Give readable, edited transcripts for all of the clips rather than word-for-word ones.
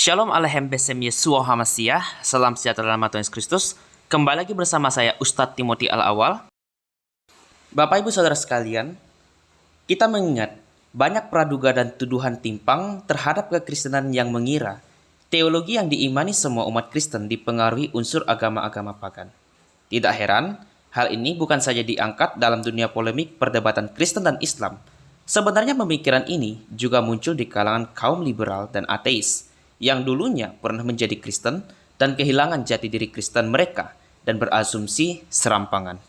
Shalom Aleichem Besem Yeshua HaMashiach. Salam sejahtera dalam Tuhan Yesus Kristus. Kembali lagi bersama saya Ustadz Timothy Al-Awal. Bapak Ibu Saudara sekalian, kita mengingat banyak praduga dan tuduhan timpang terhadap kekristenan yang mengira teologi yang diimani semua umat Kristen dipengaruhi unsur agama-agama pagan. Tidak heran, hal ini bukan saja diangkat dalam dunia polemik perdebatan Kristen dan Islam. Sebenarnya pemikiran ini juga muncul di kalangan kaum liberal dan ateis yang dulunya pernah menjadi Kristen dan kehilangan jati diri Kristen mereka dan berasumsi serampangan.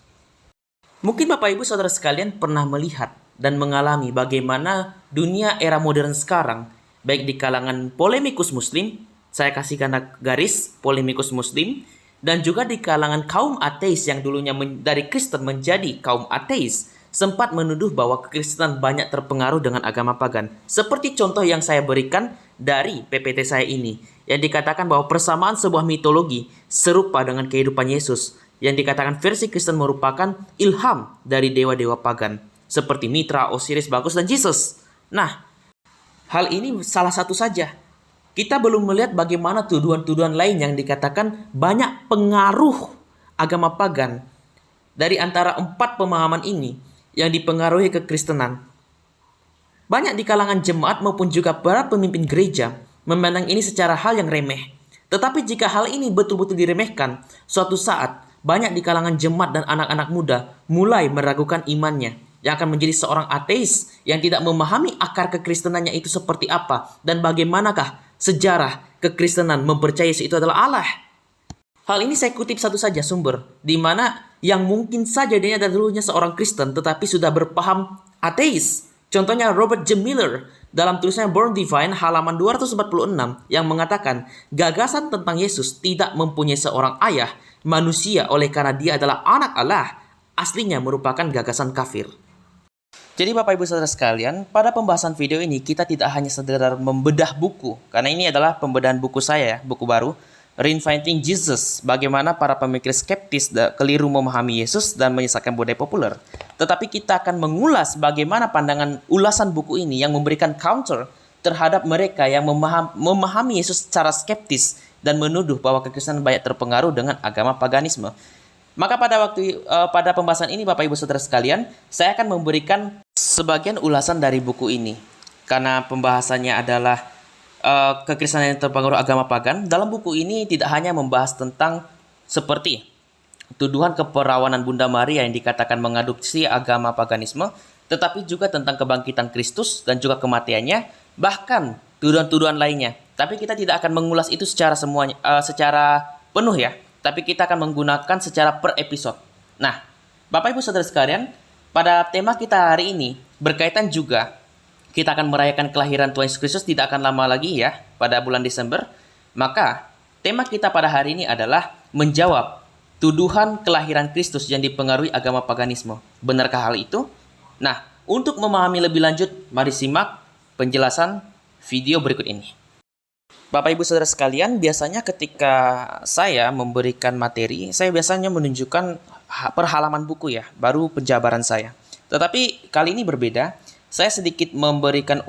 Mungkin Bapak Ibu Saudara sekalian pernah melihat dan mengalami bagaimana dunia era modern sekarang, baik di kalangan polemikus muslim, saya kasih tanda garis polemikus muslim, dan juga di kalangan kaum ateis yang dulunya dari Kristen menjadi kaum ateis, sempat menuduh bahwa kekristenan banyak terpengaruh dengan agama pagan. Seperti contoh yang saya berikan dari PPT saya ini, yang dikatakan bahwa persamaan sebuah mitologi serupa dengan kehidupan Yesus, yang dikatakan versi Kristen merupakan ilham dari dewa-dewa pagan, seperti Mitra, Osiris, Bacchus, dan Yesus. Nah, hal ini salah satu saja. Kita belum melihat bagaimana tuduhan-tuduhan lain yang dikatakan banyak pengaruh agama pagan. Dari antara 4 pemahaman ini yang dipengaruhi kekristenan, banyak di kalangan jemaat maupun juga para pemimpin gereja memandang ini secara hal yang remeh. Tetapi jika hal ini betul-betul diremehkan, suatu saat banyak di kalangan jemaat dan anak-anak muda mulai meragukan imannya, yang akan menjadi seorang ateis yang tidak memahami akar kekristenannya itu seperti apa dan bagaimanakah sejarah kekristenan mempercayai Yesus itu adalah Allah. Hal ini saya kutip satu saja sumber, di mana yang mungkin saja dia adalah dulunya seorang Kristen tetapi sudah berpaham ateis. Contohnya Robert J. Miller dalam tulisannya Born Divine halaman 246 yang mengatakan gagasan tentang Yesus tidak mempunyai seorang ayah manusia oleh karena dia adalah anak Allah aslinya merupakan gagasan kafir. Jadi Bapak Ibu Saudara sekalian, pada pembahasan video ini kita tidak hanya sekedar membedah buku, karena ini adalah pembedahan buku saya, buku baru, Reinventing Jesus, bagaimana para pemikir skeptis keliru memahami Yesus dan menyisakan budaya populer. Tetapi kita akan mengulas bagaimana pandangan ulasan buku ini yang memberikan counter terhadap mereka yang memahami Yesus secara skeptis dan menuduh bahwa kekristenan banyak terpengaruh dengan agama paganisme. Maka pada pembahasan ini Bapak Ibu Saudara sekalian, saya akan memberikan sebagian ulasan dari buku ini. Karena pembahasannya adalah kekristenan yang terpengaruh agama pagan. Dalam buku ini tidak hanya membahas tentang seperti tuduhan keperawanan Bunda Maria yang dikatakan mengadopsi agama paganisme, tetapi juga tentang kebangkitan Kristus dan juga kematiannya, bahkan tuduhan-tuduhan lainnya. Tapi kita tidak akan mengulas itu secara penuh ya, tapi kita akan menggunakan secara per episode. Nah, Bapak Ibu Saudara sekalian, pada tema kita hari ini berkaitan juga kita akan merayakan kelahiran Tuhan Yesus Kristus tidak akan lama lagi ya, pada bulan Desember. Maka tema kita pada hari ini adalah menjawab tuduhan kelahiran Kristus yang dipengaruhi agama paganisme. Benarkah hal itu? Nah, untuk memahami lebih lanjut, mari simak penjelasan video berikut ini. Bapak Ibu Saudara sekalian, biasanya ketika saya memberikan materi, saya biasanya menunjukkan per halaman buku ya, baru penjabaran saya. Tetapi kali ini berbeda. Saya sedikit memberikan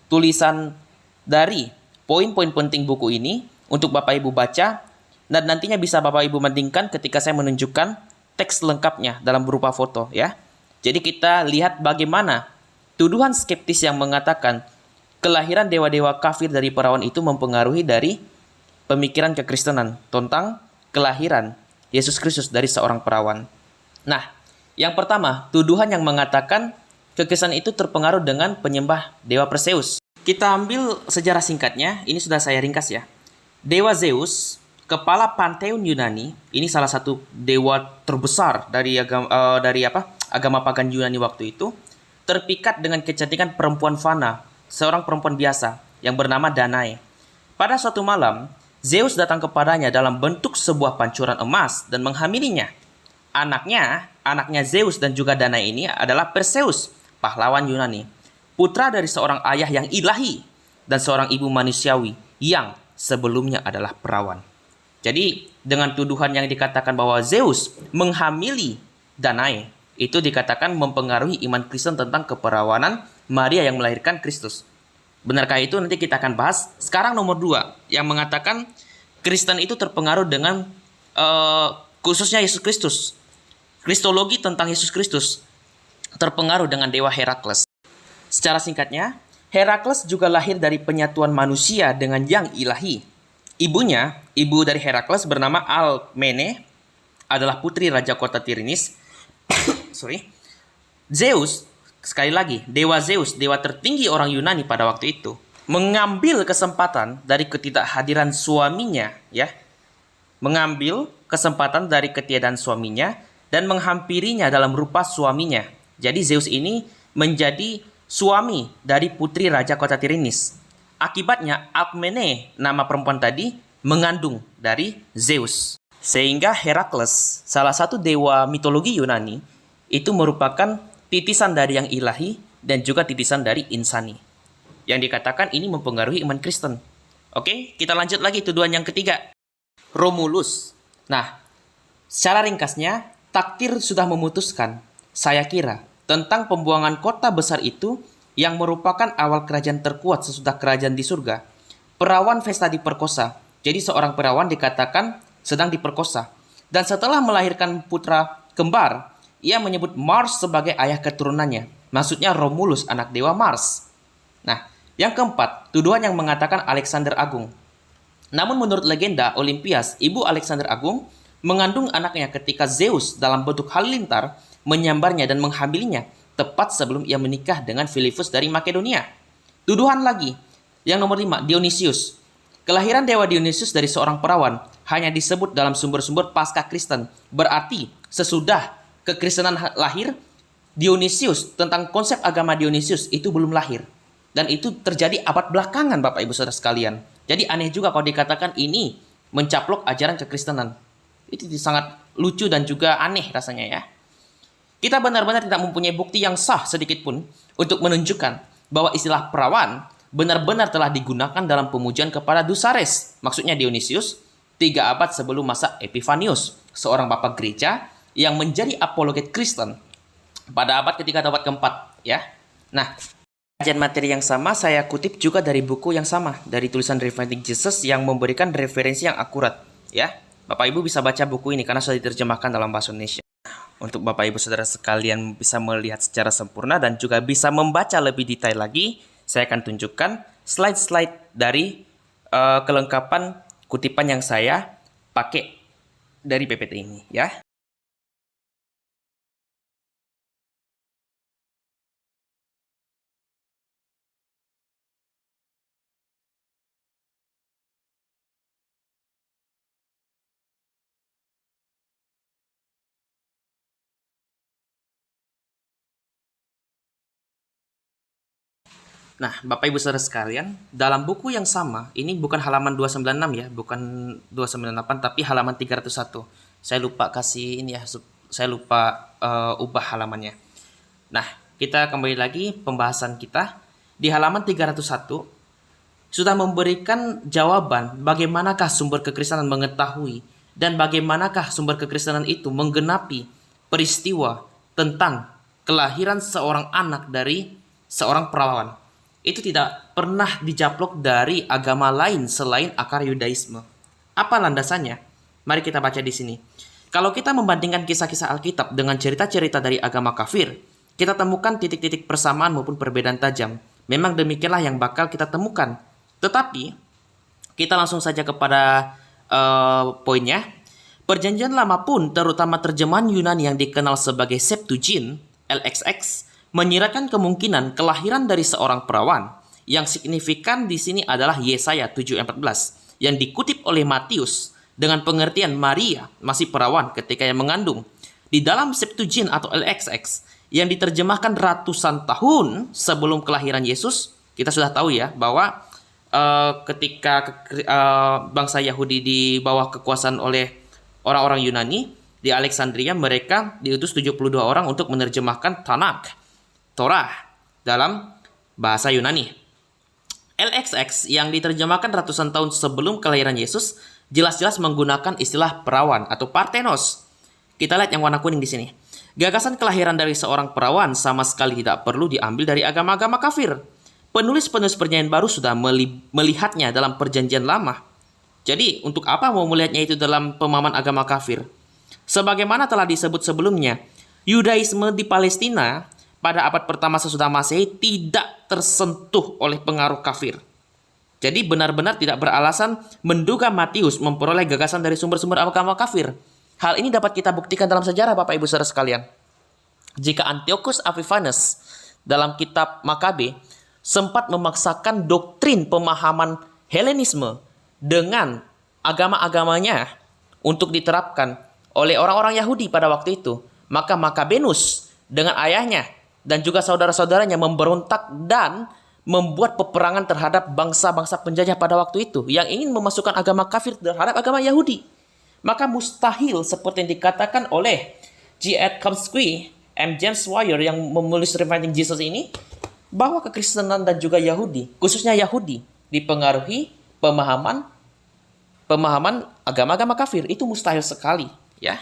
tulisan dari poin-poin penting buku ini untuk Bapak Ibu baca dan nantinya bisa Bapak Ibu bandingkan ketika saya menunjukkan teks lengkapnya dalam berupa foto ya. Jadi kita lihat bagaimana tuduhan skeptis yang mengatakan kelahiran dewa-dewa kafir dari perawan itu mempengaruhi dari pemikiran kekristenan tentang kelahiran Yesus Kristus dari seorang perawan. Nah, yang pertama, tuduhan yang mengatakan kekristenan itu terpengaruh dengan penyembah dewa Perseus. Kita ambil sejarah singkatnya, ini sudah saya ringkas ya. Dewa Zeus, kepala pantheon Yunani, ini salah satu dewa terbesar dari agama pagan Yunani waktu itu, terpikat dengan kecantikan perempuan fana, seorang perempuan biasa yang bernama Danae. Pada suatu malam, Zeus datang kepadanya dalam bentuk sebuah pancuran emas dan menghamilinya. Anaknya Zeus dan juga Danae ini adalah Perseus, pahlawan Yunani, putra dari seorang ayah yang ilahi dan seorang ibu manusiawi yang sebelumnya adalah perawan. Jadi dengan tuduhan yang dikatakan bahwa Zeus menghamili Danae, itu dikatakan mempengaruhi iman Kristen tentang keperawanan Maria yang melahirkan Kristus. Benarkah itu? Nanti kita akan bahas. Sekarang nomor 2, yang mengatakan Kristen itu terpengaruh dengan khususnya Yesus Kristus. Kristologi tentang Yesus Kristus terpengaruh dengan dewa Herakles. Secara singkatnya, Herakles juga lahir dari penyatuan manusia dengan yang ilahi. Ibu dari Herakles bernama Alkmene, adalah putri Raja Kota Tirinis. Zeus, sekali lagi, dewa Zeus, dewa tertinggi orang Yunani pada waktu itu, mengambil kesempatan dari ketidakhadiran suaminya, ya. Mengambil kesempatan dari ketiadaan suaminya dan menghampirinya dalam rupa suaminya. Jadi Zeus ini menjadi suami dari putri Raja Kota Tirinis. Akibatnya Alkmene, nama perempuan tadi, mengandung dari Zeus. Sehingga Herakles, salah satu dewa mitologi Yunani, itu merupakan titisan dari yang ilahi dan juga titisan dari insani. Yang dikatakan ini mempengaruhi iman Kristen. Oke, kita lanjut lagi tuduhan yang ketiga. Romulus. Nah, secara ringkasnya, takdir sudah memutuskan, saya kira, tentang pembuangan kota besar itu yang merupakan awal kerajaan terkuat sesudah kerajaan di surga. Perawan Vesta diperkosa. Jadi seorang perawan dikatakan sedang diperkosa. Dan setelah melahirkan putra kembar, ia menyebut Mars sebagai ayah keturunannya. Maksudnya Romulus, anak dewa Mars. Nah, yang keempat, tuduhan yang mengatakan Alexander Agung. Namun menurut legenda, Olympias, ibu Alexander Agung, mengandung anaknya ketika Zeus dalam bentuk halilintar menyambarnya dan menghamilinya tepat sebelum ia menikah dengan Philippus dari Makedonia. Tuduhan lagi, yang nomor 5, Dionysius. Kelahiran dewa Dionysius dari seorang perawan hanya disebut dalam sumber-sumber pasca Kristen. Berarti sesudah kekristenan lahir, Dionysius, tentang konsep agama Dionysius itu belum lahir. Dan itu terjadi abad belakangan, Bapak Ibu Saudara sekalian. Jadi aneh juga kalau dikatakan ini mencaplok ajaran kekristenan. Itu sangat lucu dan juga aneh rasanya ya. Kita benar-benar tidak mempunyai bukti yang sah sedikit pun untuk menunjukkan bahwa istilah perawan benar-benar telah digunakan dalam pemujian kepada Dusares, maksudnya Dionysius, 3 abad sebelum masa Epifanius, seorang bapak gereja yang menjadi apologet Kristen pada abad ketiga atau abad keempat, ya. Nah, kajian materi yang sama saya kutip juga dari buku yang sama, dari tulisan Reinventing Jesus yang memberikan referensi yang akurat, ya. Bapak Ibu bisa baca buku ini karena sudah diterjemahkan dalam bahasa Indonesia. Untuk Bapak Ibu Saudara sekalian bisa melihat secara sempurna dan juga bisa membaca lebih detail lagi, saya akan tunjukkan slide-slide dari kelengkapan kutipan yang saya pakai dari PPT ini, ya. Nah, Bapak Ibu Saudara sekalian, dalam buku yang sama, ini bukan halaman 296 ya, bukan 298, tapi halaman 301. Saya lupa kasih ini ya, saya lupa ubah halamannya. Nah, kita kembali lagi pembahasan kita. Di halaman 301, sudah memberikan jawaban bagaimanakah sumber kekristenan mengetahui dan bagaimanakah sumber kekristenan itu menggenapi peristiwa tentang kelahiran seorang anak dari seorang perawan. Itu tidak pernah dijaplok dari agama lain selain akar Yudaisme. Apa landasannya? Mari kita baca di sini. Kalau kita membandingkan kisah-kisah Alkitab dengan cerita-cerita dari agama kafir, kita temukan titik-titik persamaan maupun perbedaan tajam. Memang demikianlah yang bakal kita temukan. Tetapi, kita langsung saja kepada poinnya. Perjanjian Lama pun, terutama terjemahan Yunani yang dikenal sebagai Septuagint, LXX, menyiratkan kemungkinan kelahiran dari seorang perawan. Yang signifikan di sini adalah Yesaya 7:14 yang dikutip oleh Matius dengan pengertian Maria masih perawan ketika yang mengandung. Di dalam Septuagint atau LXX yang diterjemahkan ratusan tahun sebelum kelahiran Yesus, kita sudah tahu ya bahwa ketika bangsa Yahudi di bawah kekuasaan oleh orang-orang Yunani di Alexandria, mereka diutus 72 orang untuk menerjemahkan Tanakh, Torah, dalam bahasa Yunani. LXX yang diterjemahkan ratusan tahun sebelum kelahiran Yesus jelas-jelas menggunakan istilah perawan atau Parthenos. Kita lihat yang warna kuning di sini. Gagasan kelahiran dari seorang perawan sama sekali tidak perlu diambil dari agama-agama kafir. Penulis-penulis perjanjian baru sudah melihatnya dalam perjanjian lama. Jadi, untuk apa mau melihatnya itu dalam pemahaman agama kafir? Sebagaimana telah disebut sebelumnya, Yudaisme di Palestina pada abad pertama sesudah Masehi tidak tersentuh oleh pengaruh kafir. Jadi benar-benar tidak beralasan menduga Matius memperoleh gagasan dari sumber-sumber agama kafir. Hal ini dapat kita buktikan dalam sejarah, Bapak Ibu Saudara sekalian. Jika Antiochus Epiphanes dalam kitab Makabe sempat memaksakan doktrin pemahaman Helenisme dengan agama-agamanya untuk diterapkan oleh orang-orang Yahudi pada waktu itu, maka Makabenus dengan ayahnya dan juga saudara-saudaranya memberontak dan membuat peperangan terhadap bangsa-bangsa penjajah pada waktu itu yang ingin memasukkan agama kafir terhadap agama Yahudi. Maka mustahil seperti yang dikatakan oleh G. Ed Chomsky, M. James Swire yang menulis Reinventing Jesus ini, bahwa kekristenan dan juga Yahudi, khususnya Yahudi, dipengaruhi pemahaman agama-agama kafir. Itu mustahil sekali, ya.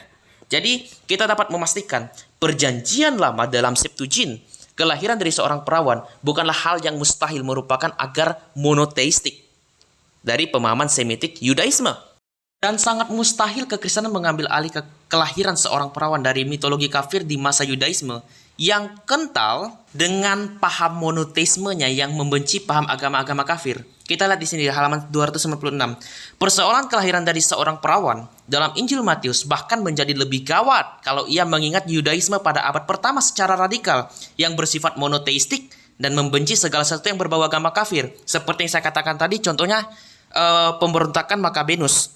Jadi kita dapat memastikan perjanjian lama dalam Septuagint, kelahiran dari seorang perawan, bukanlah hal yang mustahil merupakan agar monoteistik dari pemahaman Semitik Yudaisme. Dan sangat mustahil kekristenan mengambil alih kelahiran seorang perawan dari mitologi kafir di masa Yudaisme yang kental dengan paham monoteismenya yang membenci paham agama-agama kafir. Kita lihat di sini di halaman 296. Persoalan kelahiran dari seorang perawan dalam Injil Matius bahkan menjadi lebih gawat kalau ia mengingat Yudaisme pada abad pertama secara radikal yang bersifat monoteistik dan membenci segala sesuatu yang berbau agama kafir. Seperti yang saya katakan tadi, contohnya pemberontakan Makabenus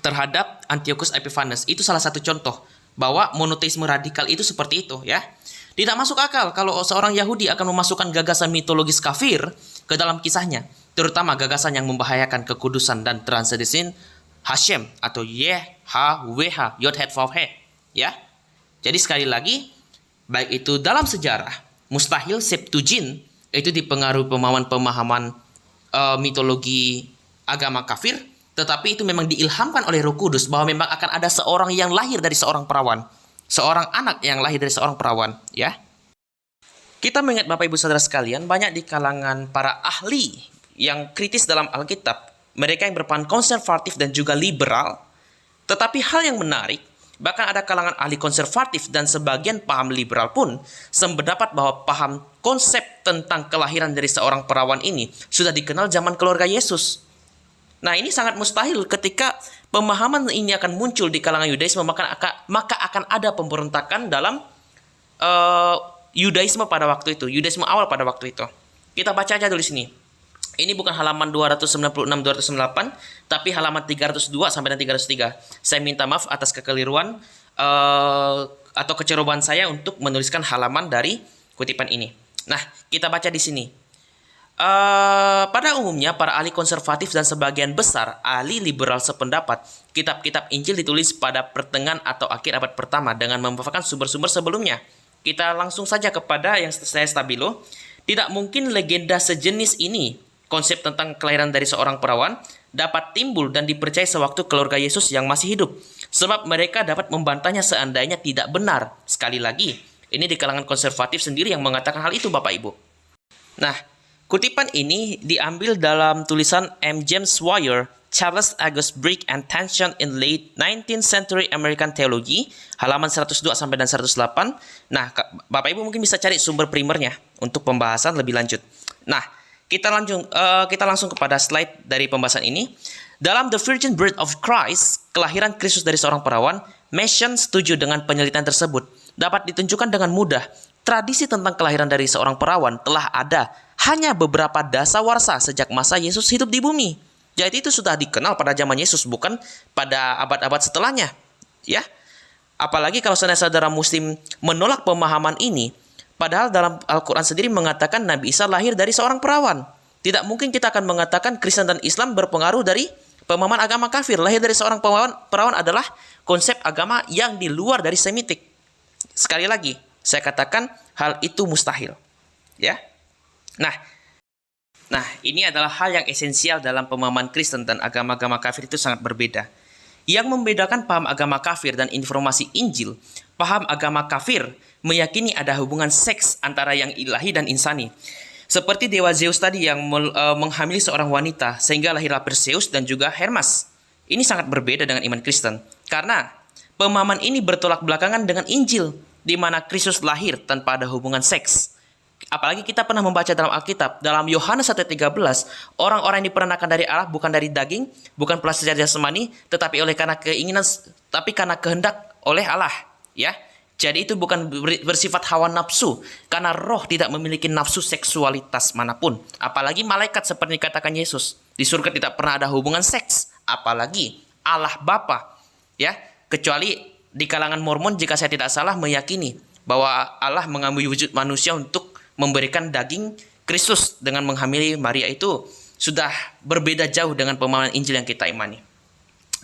terhadap Antiochus Epiphanes. Itu salah satu contoh bahwa monoteisme radikal itu seperti itu, ya. Tidak masuk akal kalau seorang Yahudi akan memasukkan gagasan mitologis kafir ke dalam kisahnya, terutama gagasan yang membahayakan kekudusan dan transendensi Hashem atau YHWH, Yod Het Vav He, ya. Jadi sekali lagi, baik itu dalam sejarah, mustahil Septuagint itu dipengaruhi pemahaman mitologi agama kafir, tetapi itu memang diilhamkan oleh Roh Kudus bahwa memang akan ada seorang yang lahir dari seorang perawan. Seorang anak yang lahir dari seorang perawan, ya. Kita mengingat Bapak Ibu Saudara sekalian, banyak di kalangan para ahli yang kritis dalam Alkitab, mereka yang berpaham konservatif dan juga liberal. Tetapi hal yang menarik, bahkan ada kalangan ahli konservatif dan sebagian paham liberal pun sependapat bahwa paham konsep tentang kelahiran dari seorang perawan ini sudah dikenal zaman keluarga Yesus. Nah, ini sangat mustahil ketika pemahaman ini akan muncul di kalangan Yudaisme, maka akan ada pemberontakan dalam Yudaisme pada waktu itu, Yudaisme awal pada waktu itu. Kita baca aja dulu sini. Ini bukan halaman 296-208, tapi halaman 302 sampai 303. Saya minta maaf atas kekeliruan atau kecerobohan saya untuk menuliskan halaman dari kutipan ini. Nah, kita baca di sini. Pada umumnya, para ahli konservatif dan sebagian besar ahli liberal sependapat, kitab-kitab Injil ditulis pada pertengahan atau akhir abad pertama dengan memanfaatkan sumber-sumber sebelumnya. Kita langsung saja kepada yang saya stabilo. Tidak mungkin legenda sejenis ini, konsep tentang kelahiran dari seorang perawan, dapat timbul dan dipercaya sewaktu keluarga Yesus yang masih hidup. Sebab mereka dapat membantahnya seandainya tidak benar. Sekali lagi, ini di kalangan konservatif sendiri yang mengatakan hal itu, Bapak Ibu. Nah, kutipan ini diambil dalam tulisan M. James Swire, Charles August Brick and Tension in Late 19th Century American Theology, halaman 102 sampai dan 108. Nah, Bapak Ibu mungkin bisa cari sumber primernya untuk pembahasan lebih lanjut. Nah, kita langsung kepada slide dari pembahasan ini. Dalam The Virgin Birth of Christ, kelahiran Kristus dari seorang perawan, Mason setuju dengan penelitian tersebut. Dapat ditunjukkan dengan mudah, tradisi tentang kelahiran dari seorang perawan telah ada hanya beberapa dasawarsa sejak masa Yesus hidup di bumi. Jadi itu sudah dikenal pada zaman Yesus, bukan pada abad-abad setelahnya, ya. Apalagi kalau saudara Muslim menolak pemahaman ini, padahal dalam Al-Quran sendiri mengatakan Nabi Isa lahir dari seorang perawan. Tidak mungkin kita akan mengatakan Kristen dan Islam berpengaruh dari pemahaman agama kafir. Lahir dari seorang perawan adalah konsep agama yang di luar dari Semitik. Sekali lagi, saya katakan hal itu mustahil, ya. Nah, ini adalah hal yang esensial dalam pemahaman Kristen dan agama-agama kafir itu sangat berbeda. Yang membedakan paham agama kafir dan informasi Injil, paham agama kafir meyakini ada hubungan seks antara yang ilahi dan insani. Seperti dewa Zeus tadi yang menghamili seorang wanita sehingga lahirlah Perseus dan juga Hermas. Ini sangat berbeda dengan iman Kristen. Karena pemahaman ini bertolak belakangan dengan Injil, di mana Kristus lahir tanpa ada hubungan seks. Apalagi kita pernah membaca dalam Alkitab, dalam Yohanes 1:13, orang-orang yang diperanakan dari Allah bukan dari daging, bukan pula secara jasmani, tetapi oleh karena keinginan, tapi karena kehendak oleh Allah, ya. Jadi itu bukan bersifat hawa nafsu, karena roh tidak memiliki nafsu seksualitas manapun. Apalagi malaikat seperti dikatakan Yesus, di surga tidak pernah ada hubungan seks, apalagi Allah Bapa, ya. Kecuali di kalangan Mormon, jika saya tidak salah, meyakini bahwa Allah mengambil wujud manusia untuk memberikan daging Kristus dengan menghamili Maria. Itu sudah berbeda jauh dengan pemahaman Injil yang kita imani.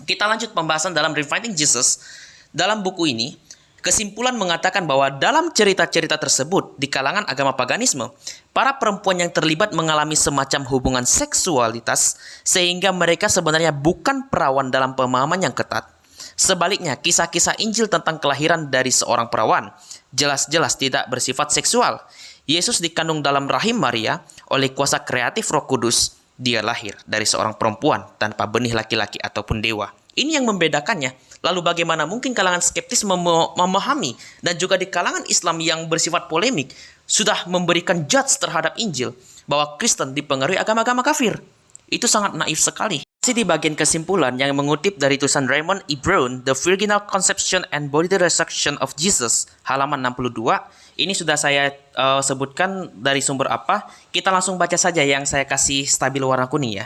Kita lanjut pembahasan dalam Reinventing Jesus. Dalam buku ini, kesimpulan mengatakan bahwa dalam cerita-cerita tersebut di kalangan agama paganisme, para perempuan yang terlibat mengalami semacam hubungan seksualitas sehingga mereka sebenarnya bukan perawan dalam pemahaman yang ketat. Sebaliknya, kisah-kisah Injil tentang kelahiran dari seorang perawan jelas-jelas tidak bersifat seksual. Yesus dikandung dalam rahim Maria oleh kuasa kreatif Roh Kudus. Dia lahir dari seorang perempuan tanpa benih laki-laki ataupun dewa. Ini yang membedakannya. Lalu bagaimana mungkin kalangan skeptis memahami, dan juga di kalangan Islam yang bersifat polemik sudah memberikan judge terhadap Injil bahwa Kristen dipengaruhi agama-agama kafir. Itu sangat naif sekali. Masih di bagian kesimpulan yang mengutip dari tulisan Raymond E. Brown, The Virginal Conception and Bodily Resurrection of Jesus, halaman 62. Ini sudah saya sebutkan dari sumber apa. Kita langsung baca saja yang saya kasih stabil warna kuning ya.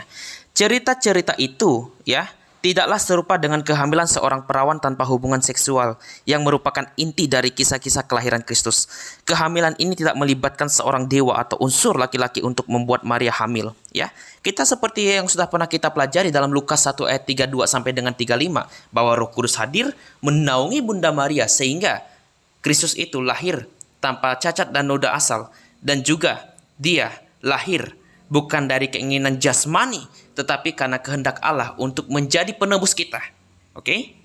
Cerita-cerita itu ya tidaklah serupa dengan kehamilan seorang perawan tanpa hubungan seksual yang merupakan inti dari kisah-kisah kelahiran Kristus. Kehamilan ini tidak melibatkan seorang dewa atau unsur laki-laki untuk membuat Maria hamil, ya. Kita seperti yang sudah pernah kita pelajari dalam Lukas 1 ayat 32 sampai dengan 35 bahwa Roh Kudus hadir menaungi Bunda Maria sehingga Kristus itu lahir tanpa cacat dan noda asal, dan juga dia lahir bukan dari keinginan jasmani, tetapi karena kehendak Allah untuk menjadi penebus kita. Oke?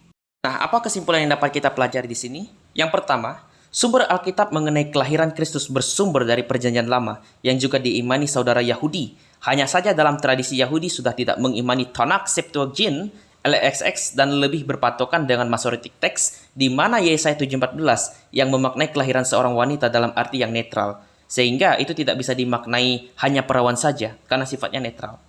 Nah, apa kesimpulan yang dapat kita pelajari di sini? Yang pertama, sumber Alkitab mengenai kelahiran Kristus bersumber dari Perjanjian Lama yang juga diimani saudara Yahudi. Hanya saja dalam tradisi Yahudi sudah tidak mengimani Tanakh, Septuagint, LXX, dan lebih berpatokan dengan Masoretic Text, di mana Yesaya 7:14 yang memaknai kelahiran seorang wanita dalam arti yang netral. Sehingga itu tidak bisa dimaknai hanya perawan saja, karena sifatnya netral.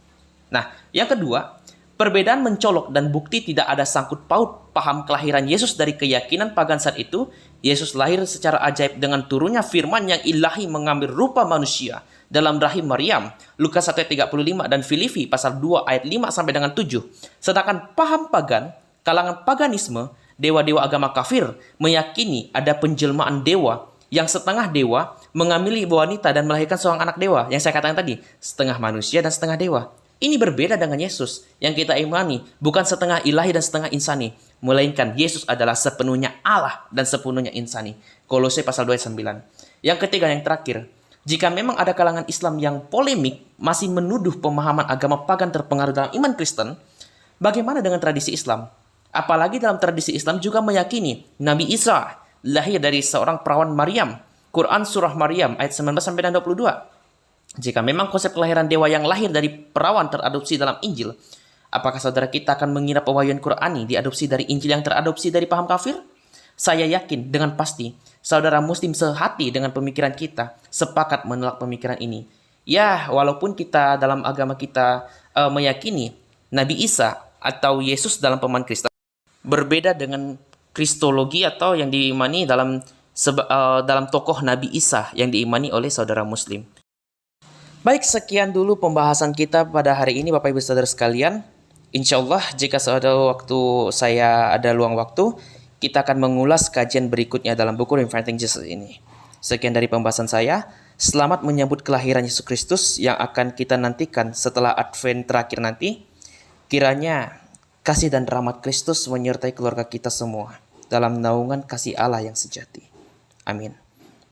Nah, yang kedua, perbedaan mencolok dan bukti tidak ada sangkut paut paham kelahiran Yesus dari keyakinan pagan saat itu. Yesus lahir secara ajaib dengan turunnya firman yang ilahi mengambil rupa manusia dalam rahim Maryam, Lukas 1:35 dan Filipi pasal 2 ayat 5 sampai dengan 7. Sedangkan paham pagan, kalangan paganisme, dewa-dewa agama kafir meyakini ada penjelmaan dewa yang setengah dewa mengambil wanita dan melahirkan seorang anak dewa. Yang saya katakan tadi, setengah manusia dan setengah dewa. Ini berbeda dengan Yesus yang kita imani, bukan setengah ilahi dan setengah insani, melainkan Yesus adalah sepenuhnya Allah dan sepenuhnya insani. Kolose pasal 2 ayat 9. Yang ketiga, yang terakhir, jika memang ada kalangan Islam yang polemik masih menuduh pemahaman agama pagan terpengaruh dalam iman Kristen, bagaimana dengan tradisi Islam? Apalagi dalam tradisi Islam juga meyakini Nabi Isa lahir dari seorang perawan Maryam. Quran surah Maryam ayat 19 sampai 22. Jika memang konsep kelahiran dewa yang lahir dari perawan teradopsi dalam Injil, apakah saudara kita akan mengira pewahyuan Qurani diadopsi dari Injil yang teradopsi dari paham kafir? Saya yakin dengan pasti saudara muslim sehati dengan pemikiran kita sepakat menolak pemikiran ini. Ya, walaupun kita dalam agama kita meyakini Nabi Isa atau Yesus dalam pemahaman Kristen berbeda dengan Kristologi atau yang diimani dalam tokoh Nabi Isa yang diimani oleh saudara muslim. Baik, sekian dulu pembahasan kita pada hari ini Bapak Ibu Saudara sekalian. Insya Allah jika suatu waktu saya ada luang waktu, kita akan mengulas kajian berikutnya dalam buku Reinventing Jesus ini. Sekian dari pembahasan saya. Selamat menyambut kelahiran Yesus Kristus yang akan kita nantikan setelah Advent terakhir nanti. Kiranya kasih dan rahmat Kristus menyertai keluarga kita semua dalam naungan kasih Allah yang sejati. Amin.